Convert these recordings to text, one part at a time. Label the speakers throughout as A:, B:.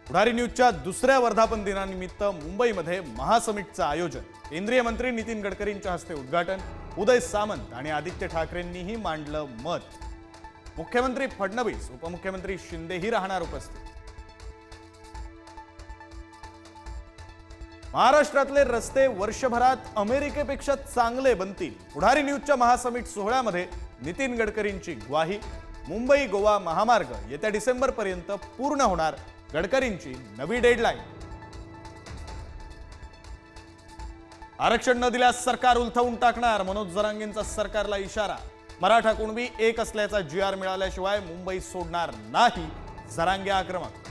A: पुढारी न्यूजच्या दुसऱ्या वर्धापन दिनानिमित्त मुंबईमध्ये महासमिटचं आयोजन। केंद्रीय मंत्री नितीन गडकरींच्या हस्ते उद्घाटन। उदय सामंत आणि आदित्य ठाकरेंनीही मांडलं मत। मुख्यमंत्री फडणवीस, उपमुख्यमंत्री शिंदेही राहणार उपस्थित। महाराष्ट्रातले रस्ते वर्षभरात अमेरिकेपेक्षा चांगले बनतील। पुढारी न्यूजच्या महासमिट सोहळ्यामध्ये नितीन गडकरींची ग्वाही। मुंबई गोवा महामार्ग येत्या डिसेंबरपर्यंत पूर्ण होणार, गडकरींची नवी डेडलाईन। आरक्षण न दिल्यास सरकार उलथवून टाकणार, मनोज जरांगेंचा सरकारला इशारा। मराठा कुणबी एक असल्याचा जीआर मिळाल्याशिवाय मुंबई सोडणार नाही, जरांगे आक्रमक।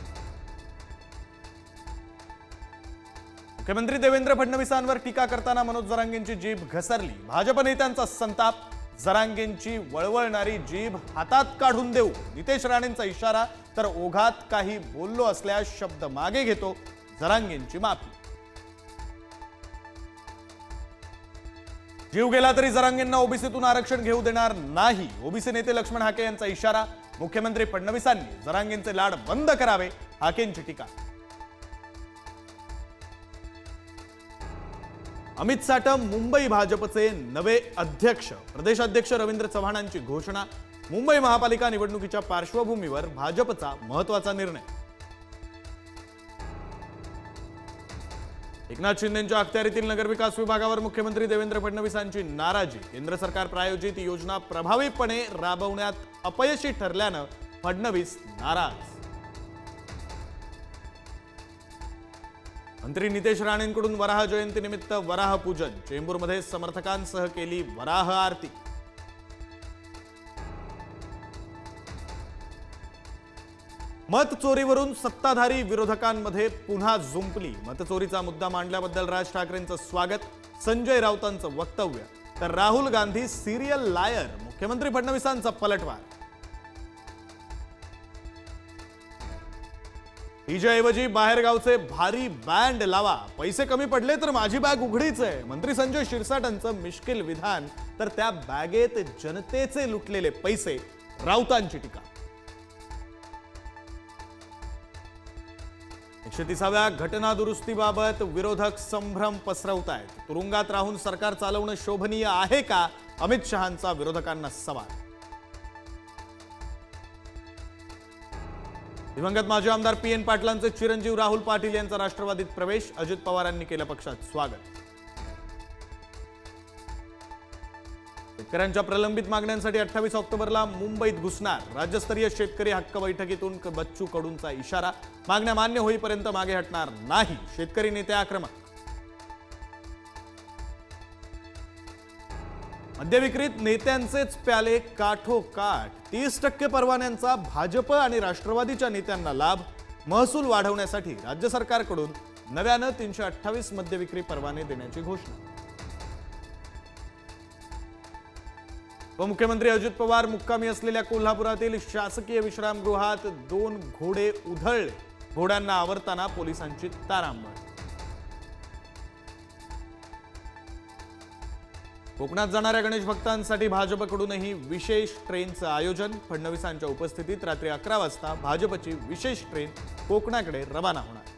A: मुख्यमंत्री देवेंद्र फडणवीसांवर टीका करताना मनोज जरांगेंची जीभ घसरली। भाजप नेत्यांचा संताप, जरांगेंची वळवळणारी जीभ हातात काढून देऊ, नितेश राणेंचा इशारा। तर ओघात काही बोललो असल्यास शब्द मागे घेतो, जरांगेंची माफी। जीव गेला तरी जरांगेंना ओबीसीतून आरक्षण घेऊ देणार नाही, ओबीसी नेते लक्ष्मण हाके यांचा इशारा। मुख्यमंत्री फडणवीसांनी जरांगेंचे लाड बंद करावे, हाकेंची टीका। अमित साटम मुंबई भाजपचे नवे अध्यक्ष, प्रदेशाध्यक्ष रवींद्र चव्हाणांची घोषणा। मुंबई महापालिका निवडणुकीच्या पार्श्वभूमीवर भाजपचा महत्त्वाचा निर्णय। एकनाथ शिंदेंच्या अखत्यारीतील नगरविकास विभागावर मुख्यमंत्री देवेंद्र फडणवीसांची नाराजी। केंद्र सरकार प्रायोजित योजना प्रभावीपणे राबवण्यात अपयशी ठरल्यानं फडणवीस नाराज। मंत्री नितेश राणेंकडून वराह जयंतीनिमित्त वराह पूजन। चेंबूरमध्ये समर्थकांसह केली वराह आरती। मत चोरीवरून सत्ताधारी विरोधकांमध्ये पुन्हा जुंपली। मतचोरीचा मुद्दा मांडल्याबद्दल राज ठाकरेंचं स्वागत, संजय राऊतांचं वक्तव्य। तर राहुल गांधी सिरियल लायर, मुख्यमंत्री फडणवीसांचा पलटवार। डीजेऐवजी बाहेरगावचे भारी बँड लावा, पैसे कमी पडले तर माझी बॅग उघडीच आहे, मंत्री संजय शिरसाटांचं मिश्किल विधान। तर त्या बॅगेत जनतेचे लुटलेले पैसे, राऊतांची टीका। 130व्या घटना दुरुस्तीबाबत विरोधक संभ्रम पसरवतायत। तुरुंगात राहून सरकार चालवणं शोभनीय आहे का, अमित शहांचा विरोधकांना सवाल। दिवंगत माजी आमदार पीएन पाटलांचे चिरंजीव राहुल पाटील यांचा राष्ट्रवादीत प्रवेश। अजित पवारांनी केलं पक्षात स्वागत। शेतकऱ्यांच्या प्रलंबित मागण्यांसाठी 28 ऑक्टोबरला मुंबईत घुसणार, राज्यस्तरीय शेतकरी हक्क बैठकीतून बच्चू कडूंचा इशारा। मागण्या मान्य होईपर्यंत मागे हटणार नाही, शेतकरी नेते आक्रमक। मद्यविक्रीत नेत्यांचेच प्याले काठोकाठ, 30% परवान्यांचा भाजप आणि राष्ट्रवादीच्या नेत्यांना लाभ। महसूल वाढवण्यासाठी राज्य सरकारकडून नव्यानं 328 मद्यविक्री परवाने देण्याची घोषणा। उपमुख्यमंत्री अजित पवार मुक्कामी असलेल्या कोल्हापुरातील शासकीय विश्रामगृहात 2 घोडे उधळले, घोड्यांना आवरताना पोलिसांची तारांबळ। कोकणात जाणाऱ्या गणेश भक्तांसाठी भाजपकडूनही विशेष ट्रेनचं आयोजन। फडणवीसांच्या उपस्थितीत रात्री 11 वाजता भाजपची विशेष ट्रेन कोकणाकडे रवाना होणार।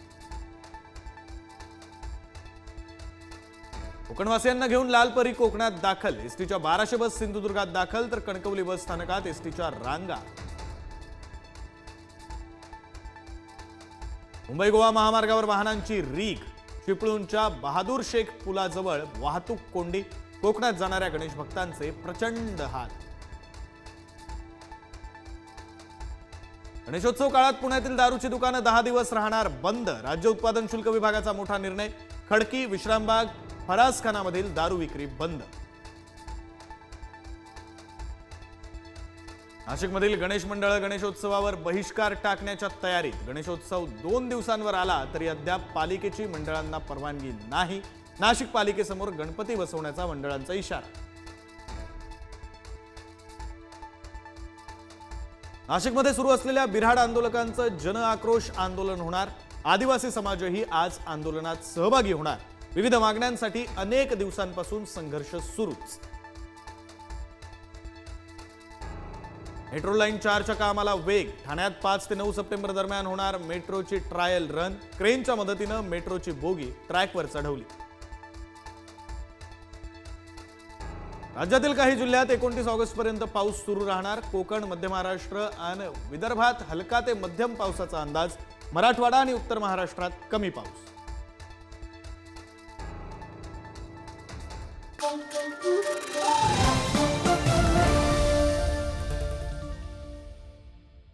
A: कोकणवासियांना घेऊन लालपरी कोकणात दाखल, एसटीच्या 1200 बस सिंधुदुर्गात दाखल, तर कणकवली बस स्थानकात एसटीच्या रांगा। मुंबई गोवा महामार्गावर वाहनांची रीघ, चिपळूणच्या बहादूर शेख पुलाजवळ वाहतूक कोंडी। कोकणात जाणाऱ्या गणेश भक्तांचे प्रचंड हाल। गणेशोत्सव काळात पुण्यातील दारूची दुकानं 10 दिवस राहणार बंद, राज्य उत्पादन शुल्क विभागाचा मोठा निर्णय। खडकी, विश्रामबाग, फरासखानामधील दारू विक्री बंद। नाशिकमधील गणेश मंडळ गणेशोत्सवावर बहिष्कार टाकण्याच्या तयारीत। गणेशोत्सव 2 दिवसांवर आला तरी अद्याप पालिकेची मंडळांना परवानगी नाही। नाशिक पालिकेसमोर गणपती बसवण्याचा मंडळांचा इशारा। नाशिकमध्ये सुरू असलेल्या बिऱ्हाड आंदोलकांचं जन आक्रोश आंदोलन होणार। आदिवासी समाजही आज आंदोलनात सहभागी होणार। विविध मागण्यांसाठी अनेक दिवसांपासून संघर्ष सुरूच। मेट्रो लाईन 4च्या कामाला वेग. ठाण्यात 5 ते 9 सप्टेंबर दरम्यान होणार मेट्रोची ट्रायल रन. क्रेनच्या मदतीनं मेट्रोची बोगी ट्रॅकवर चढवली. राज्यातील काही जिल्ह्यात 29 ऑगस्टपर्यंत पाऊस सुरू राहणार. कोकण, मध्य महाराष्ट्र आणि विदर्भात हलका ते मध्यम पावसाचा अंदाज. मराठवाडा आणि उत्तर महाराष्ट्रात कमी पाऊस.